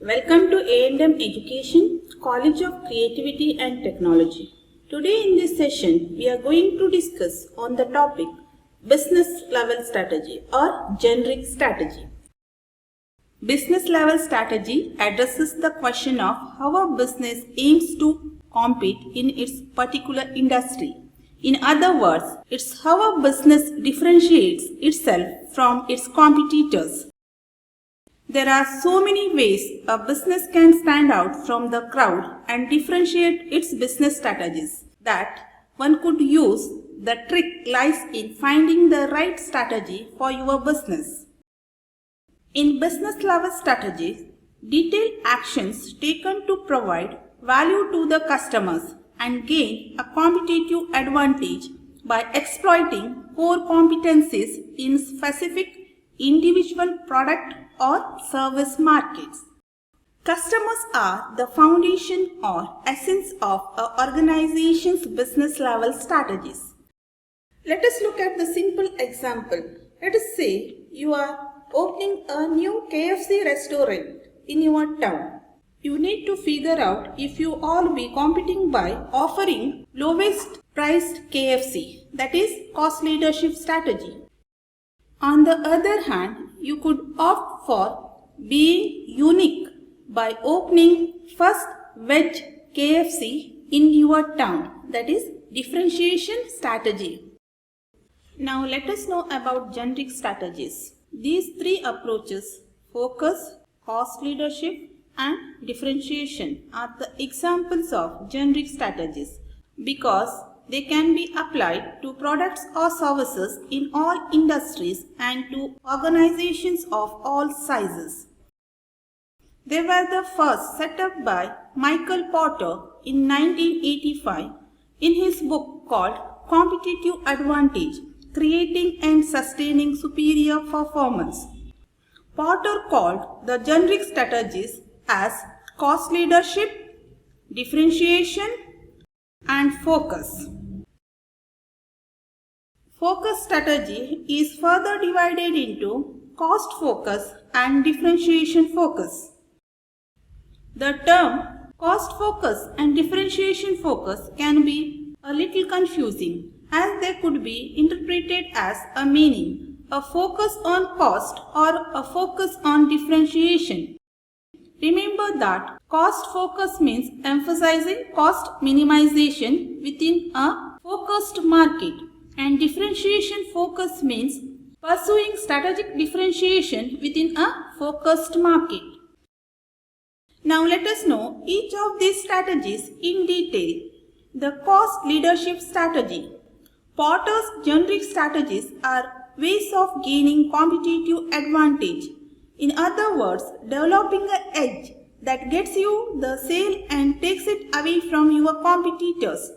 Welcome to A&M Education, College of Creativity and Technology. Today in this session, we are going to discuss on the topic Business Level Strategy or Generic Strategy. Business Level Strategy addresses the question of how a business aims to compete in its particular industry. In other words, it's how a business differentiates itself from its competitors. There are so many ways a business can stand out from the crowd and differentiate its business strategies that one could use. The trick lies in finding the right strategy for your business. In business level strategies, detailed actions taken to provide value to the customers and gain a competitive advantage by exploiting core competencies in specific individual product or service markets. Customers are the foundation or essence of an organization's business level strategies. Let us look at the simple example. Let us say you are opening a new KFC restaurant in your town. You need to figure out if you all be competing by offering lowest priced KFC, that is cost leadership strategy. On the other hand, you could opt for being unique by opening first veg KFC in your town, that is differentiation strategy. Now let us know about generic strategies. These three approaches, focus, cost leadership and differentiation, are the examples of generic strategies because they can be applied to products or services in all industries and to organizations of all sizes. They were the first set up by Michael Porter in 1985 in his book called Competitive Advantage: Creating and Sustaining Superior Performance. Porter called the generic strategies as cost leadership, differentiation, and focus. Focus strategy is further divided into cost focus and differentiation focus. The term cost focus and differentiation focus can be a little confusing as they could be interpreted as a meaning, a focus on cost or a focus on differentiation. Remember that cost focus means emphasizing cost minimization within a focused market, and differentiation focus means pursuing strategic differentiation within a focused market. Now let us know each of these strategies in detail. The cost leadership strategy. Porter's generic strategies are ways of gaining competitive advantage. In other words, developing an edge that gets you the sale and takes it away from your competitors.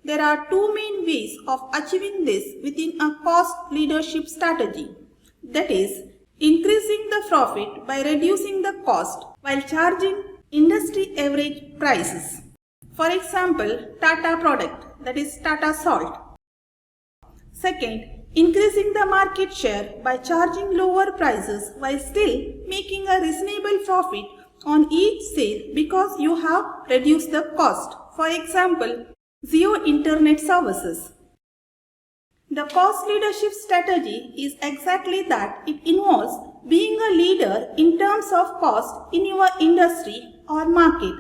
There are two main ways of achieving this within a cost leadership strategy. That is, increasing the profit by reducing the cost while charging industry average prices. For example, Tata product, that is Tata Salt. Second, increasing the market share by charging lower prices while still making a reasonable profit on each sale because you have reduced the cost. For example, Jio Internet Services. The cost leadership strategy is exactly that. It involves being a leader in terms of cost in your industry or market.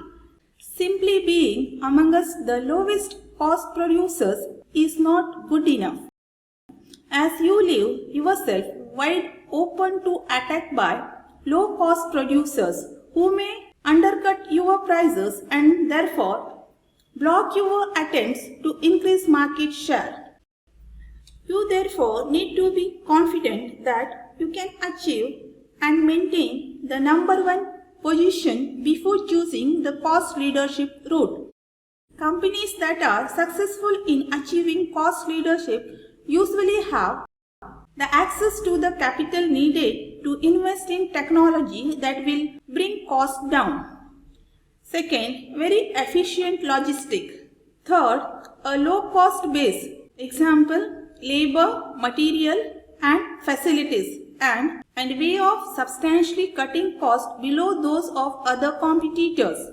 Simply being amongst the lowest cost producers is not good enough, as you leave yourself wide open to attack by low cost producers who may undercut your prices and therefore block your attempts to increase market share. You therefore need to be confident that you can achieve and maintain the number one position before choosing the cost leadership route. Companies that are successful in achieving cost leadership usually have the access to the capital needed to invest in technology that will bring costs down. Second, very efficient logistic. Third, a low cost base. Example, labor, material and facilities. And and way of substantially cutting costs below those of other competitors.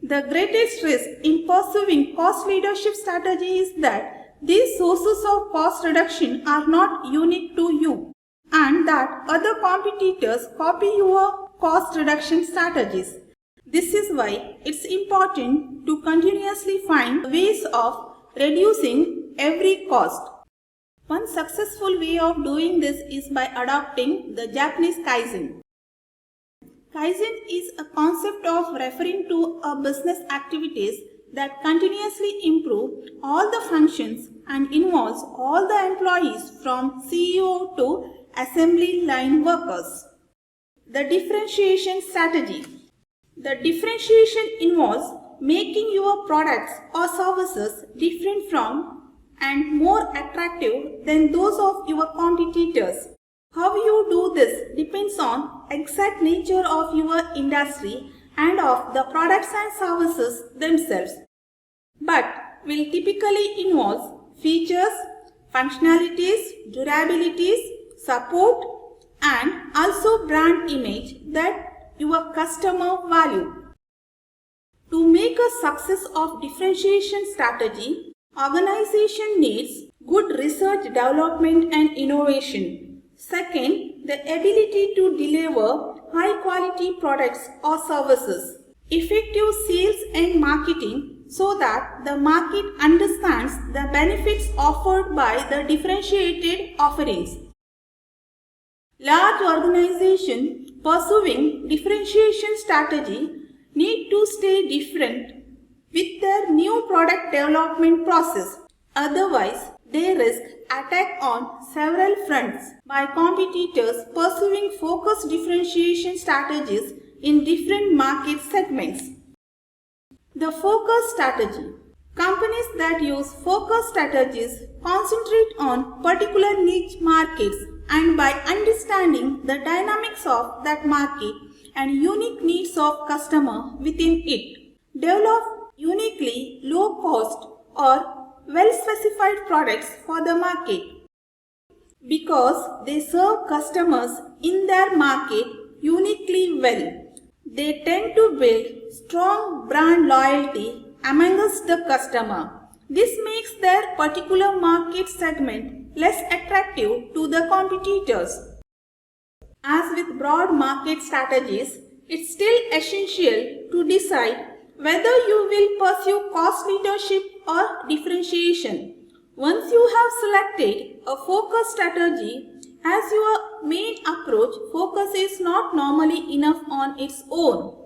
The greatest risk in pursuing cost leadership strategy is that these sources of cost reduction are not unique to you and that other competitors copy your cost reduction strategies. This is why it's important to continuously find ways of reducing every cost. One successful way of doing this is by adopting the Japanese Kaizen. Kaizen is a concept of referring to a business activities that continuously improve all the functions and involves all the employees from CEO to assembly line workers. The differentiation strategy. The differentiation involves making your products or services different from and more attractive than those of your competitors. How you do this depends on exact nature of your industry and of the products and services themselves, but will typically involve features, functionalities, durabilities, support, and also brand image that your customer value. To make a success of differentiation strategy, organization needs good research, development and innovation. Second, the ability to deliver high quality products or services. Effective sales and marketing so that the market understands the benefits offered by the differentiated offerings. Large organizations pursuing differentiation strategy need to stay different with their new product development process. Otherwise, they risk attack on several fronts by competitors pursuing focused differentiation strategies in different market segments. The focus strategy. Companies that use focus strategies concentrate on particular niche markets and by understanding the dynamics of that market and unique needs of customer within it, develop uniquely low cost or well-specified products for the market. Because they serve customers in their market uniquely well, they tend to build strong brand loyalty amongst the customer. This makes their particular market segment less attractive to the competitors. As with broad market strategies, it's still essential to decide whether you will pursue cost leadership or differentiation. Once you have selected a focus strategy as your main approach, focus is not normally enough on its own.